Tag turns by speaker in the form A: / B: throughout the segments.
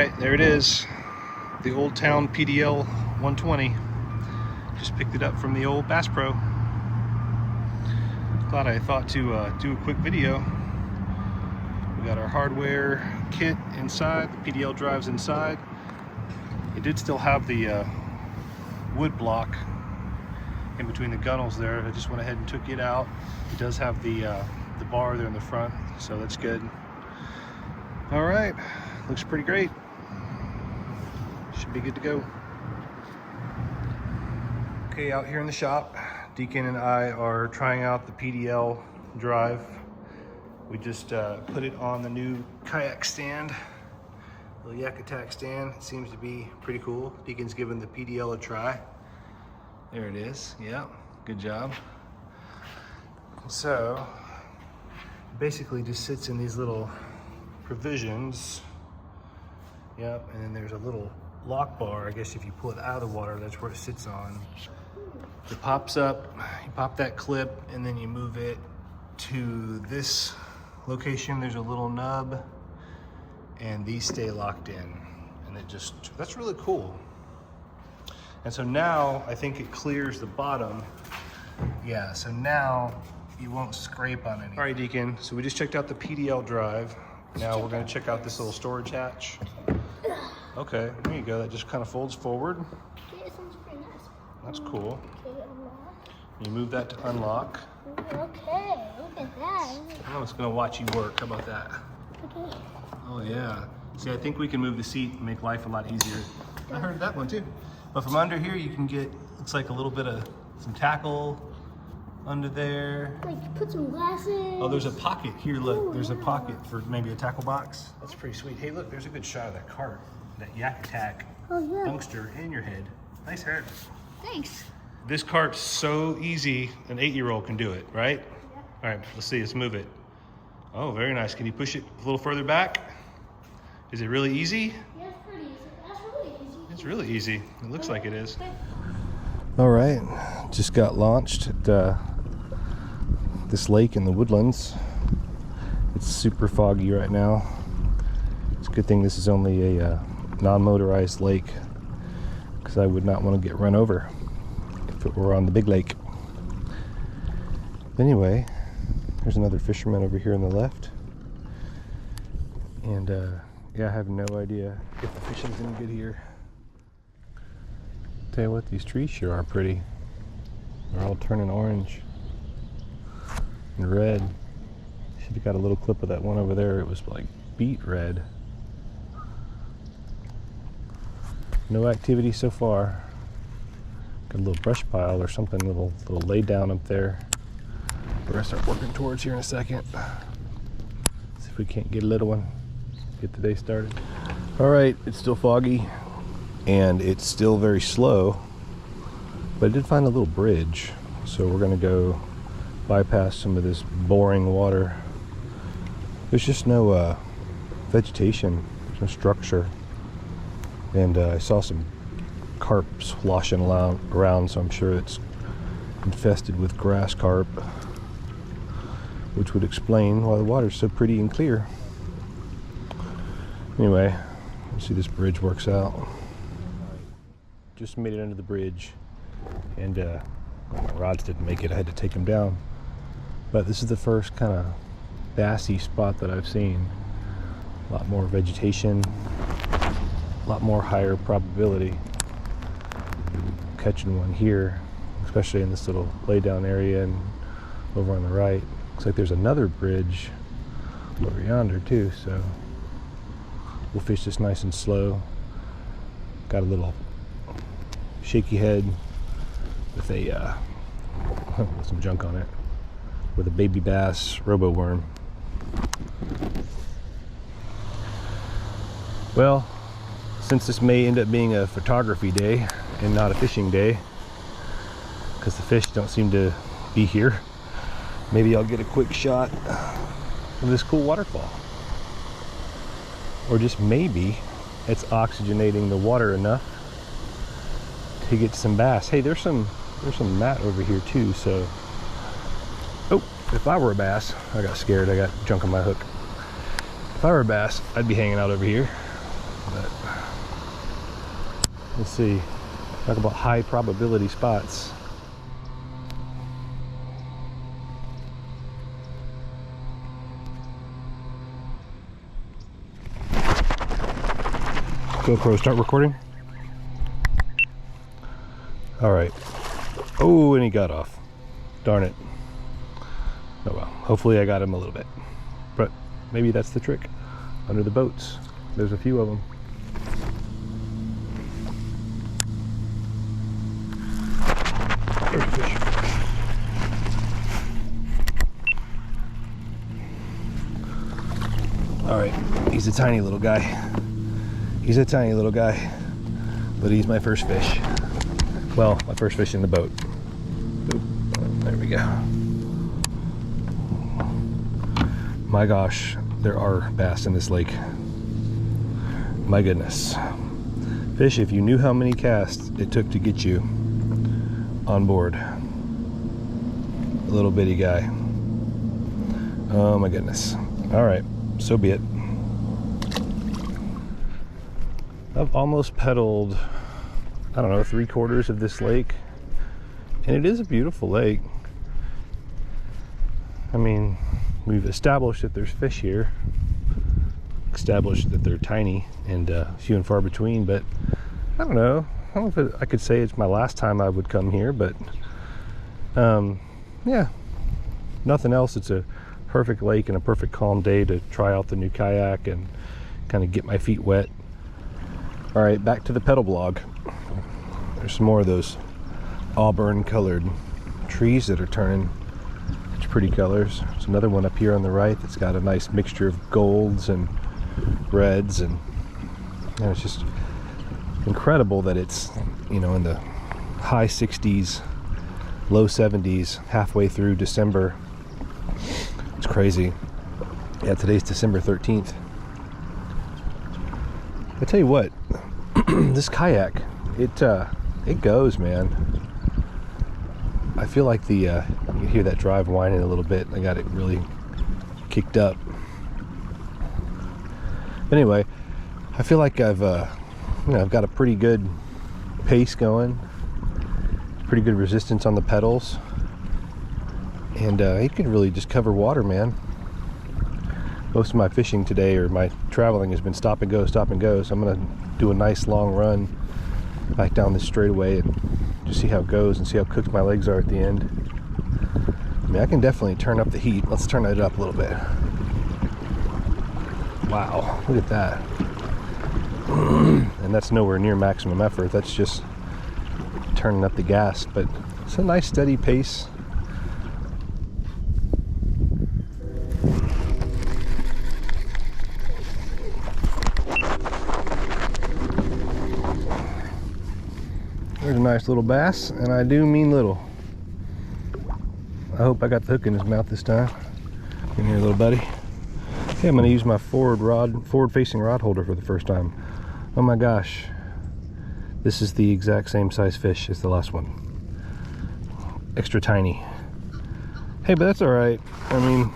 A: right, there it is. The Old Town PDL 120. Just picked it up from the old Bass Pro. Thought I thought to do a quick video. We got our hardware kit inside. The PDL drives inside. It did still have the wood block in between the gunnels there. I just went ahead and took it out. It does have the bar there in the front, so that's good. All right, looks pretty great. Should be good to go. Okay, out here in the shop, Deacon and I are trying out the PDL drive. We just put it on the new Kayak stand, little Yak Attack stand. It seems to be pretty cool. Deacon's giving the PDL a try. There it is. Yeah, good job. So basically just sits in these little provisions. Yep, and then there's a little lock bar. I guess if you pull it out of the water, that's where it sits on. It pops up, you pop that clip, and then you move it to this location. There's a little nub, and these stay locked in. And it just, that's really cool. And so now I think it clears the bottom. Yeah, so now you won't scrape on anything. All right, Deacon, so we just checked out the PDL drive. Now we're gonna check out this little storage hatch. Okay, there you go. That just kind of folds forward. That's cool. You move that to unlock.
B: Okay, look at that.
A: I'm just gonna watch you work. How about that?
B: Okay.
A: Oh yeah. See, I think we can move the seat and make life a lot easier. I heard that one too. But from under here, you can get, looks like a little bit of some tackle under there.
B: Like put some glasses.
A: Oh, there's a pocket here. Look, there's a pocket for maybe a tackle box. That's pretty sweet. Hey, look, there's a good shot of that cart, that Yak Attack youngster in your head. Nice hair.
B: Thanks.
A: This cart's so easy, an 8-year-old can do it, right? Yeah. All right, let's see, let's move it. Oh, very nice. Can you push it a little further back? Is it really easy?
B: Yeah, it's pretty easy. That's really easy.
A: It's really easy. It looks like it is. All right, just got launched at this lake in the Woodlands. It's super foggy right now. It's a good thing this is only a non-motorized lake, because I would not want to get run over if it were on the big lake. Anyway, there's another fisherman over here on the left. And yeah, I have no idea if the fishing's any good here. Tell you what, these trees sure are pretty. They're all turning orange and red. Should have got a little clip of that one over there. It was like beet red. No activity so far. Got a little brush pile or something, little lay down up there. We're gonna start working towards here in a second. See if we can't get a little one. Get the day started. All right, it's still foggy and it's still very slow, but I did find a little bridge. So we're gonna go bypass some of this boring water. There's just no vegetation, no structure. And I saw some carp sloshing around, so I'm sure it's infested with grass carp, which would explain why the water's so pretty and clear. Anyway, let's see this bridge works out. Just made it under the bridge, and my rods didn't make it. I had to take them down. But this is the first kind of bassy spot that I've seen. A lot more vegetation. A lot more higher probability catching one here, especially in this little lay down area and over on the right. Looks like there's another bridge over yonder too, so we'll fish this nice and slow. Got a little shaky head with a with some junk on it, with a baby bass robo worm. Well, since this may end up being a photography day and not a fishing day, because the fish don't seem to be here, maybe I'll get a quick shot of this cool waterfall. Or just maybe it's oxygenating the water enough to get some bass. Hey, there's some mat over here too, so oh, if I were a bass, I got scared, I got junk on my hook. If I were a bass, I'd be hanging out over here. but let's see. Talk about high probability spots. GoPro, start recording. All right. Oh, and he got off. Darn it. Oh well. Hopefully I got him a little bit. But maybe that's the trick. Under the boats. There's a few of them. There's a fish. All right. He's a tiny little guy. He's a tiny little guy. But he's my first fish. Well, my first fish in the boat. Oop, there we go. My gosh, there are bass in this lake. My goodness. Fish, if you knew how many casts it took to get you on board. A little bitty guy. Oh my goodness. All right, so be it. I've almost pedaled, I don't know, 3/4 of this lake, and it is a beautiful lake. I mean, we've established that there's fish here, established that they're tiny and few and far between, but I don't know if I could say it's my last time I would come here, but yeah, nothing else. It's a perfect lake and a perfect calm day to try out the new kayak and kind of get my feet wet. All right, back to the pedal blog. There's some more of those auburn colored trees that are turning such pretty colors. There's another one up here on the right that's got a nice mixture of golds and reds, and it's just incredible that it's, you know, in the high 60s, low 70s, halfway through December. It's crazy. Yeah, today's December 13th. I tell you what, this kayak, it goes, man. I feel like you hear that drive whining a little bit. I got it really kicked up. But anyway, I feel like I've got a pretty good pace going, pretty good resistance on the pedals, and it can really just cover water, man. Most of my fishing today, or my traveling, has been stop and go, so I'm gonna do a nice long run back down this straightaway and just see how it goes and see how cooked my legs are at the end. I mean, I can definitely turn up the heat. Let's turn it up a little bit. Wow, look at that. And that's nowhere near maximum effort. That's just turning up the gas, but it's a nice steady pace. There's a nice little bass, and I do mean little. I hope I got the hook in his mouth this time. Come here, little buddy. Okay, I'm gonna use my forward-facing rod holder for the first time. Oh my gosh. This is the exact same size fish as the last one. Extra tiny. Hey, but that's all right. I mean,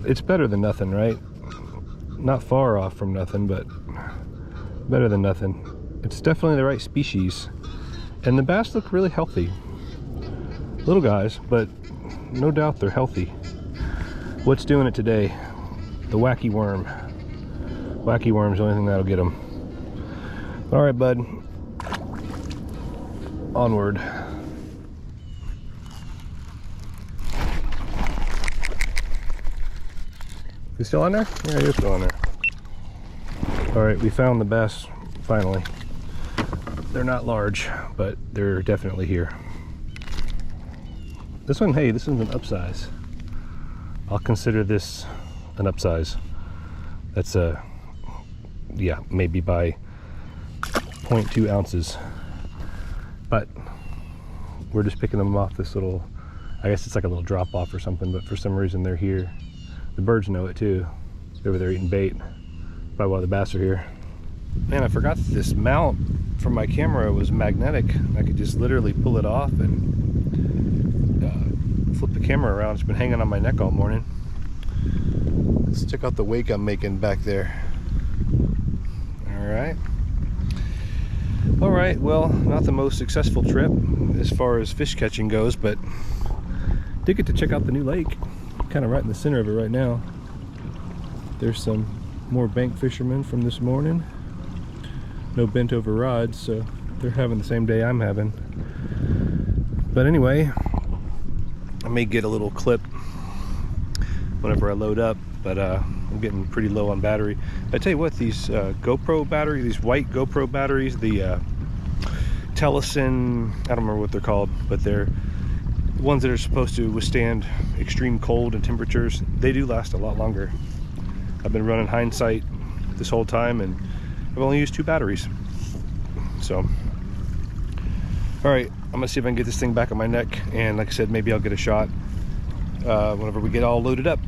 A: it's better than nothing, right? Not far off from nothing, but better than nothing. It's definitely the right species. And the bass look really healthy. Little guys, but no doubt they're healthy. What's doing it today? The wacky worm. Wacky worm's the only thing that'll get them. All right, bud. Onward. You still on there? Yeah, you're still on there. All right, we found the bass finally. They're not large, but they're definitely here. This one, hey, this one's an upsize. I'll consider this an upsize. That's yeah, maybe by 0.2 ounces. But we're just picking them off this little, I guess it's like a little drop off or something, but for some reason they're here. The birds know it too. They're over there eating bait. Probably why the bass are here. Man, I forgot that this mount from my camera was magnetic. I could just literally pull it off and flip the camera around. It's been hanging on my neck all morning. Let's check out the wake I'm making back there. All right. right, well, not the most successful trip as far as fish catching goes, but did get to check out the new lake. Kind of right in the center of it right now. There's some more bank fishermen from this morning. No bent over rods, so they're having the same day I'm having. But anyway, I may get a little clip whenever I load up, but I'm getting pretty low on battery. I tell you what, these GoPro batteries, these white GoPro batteries, the Tellison, I don't remember what they're called, but they're ones that are supposed to withstand extreme cold and temperatures. They do last a lot longer. I've been running Hindsight this whole time, and I've only used 2 batteries. So, all right, I'm gonna see if I can get this thing back on my neck, and like I said, maybe I'll get a shot whenever we get all loaded up.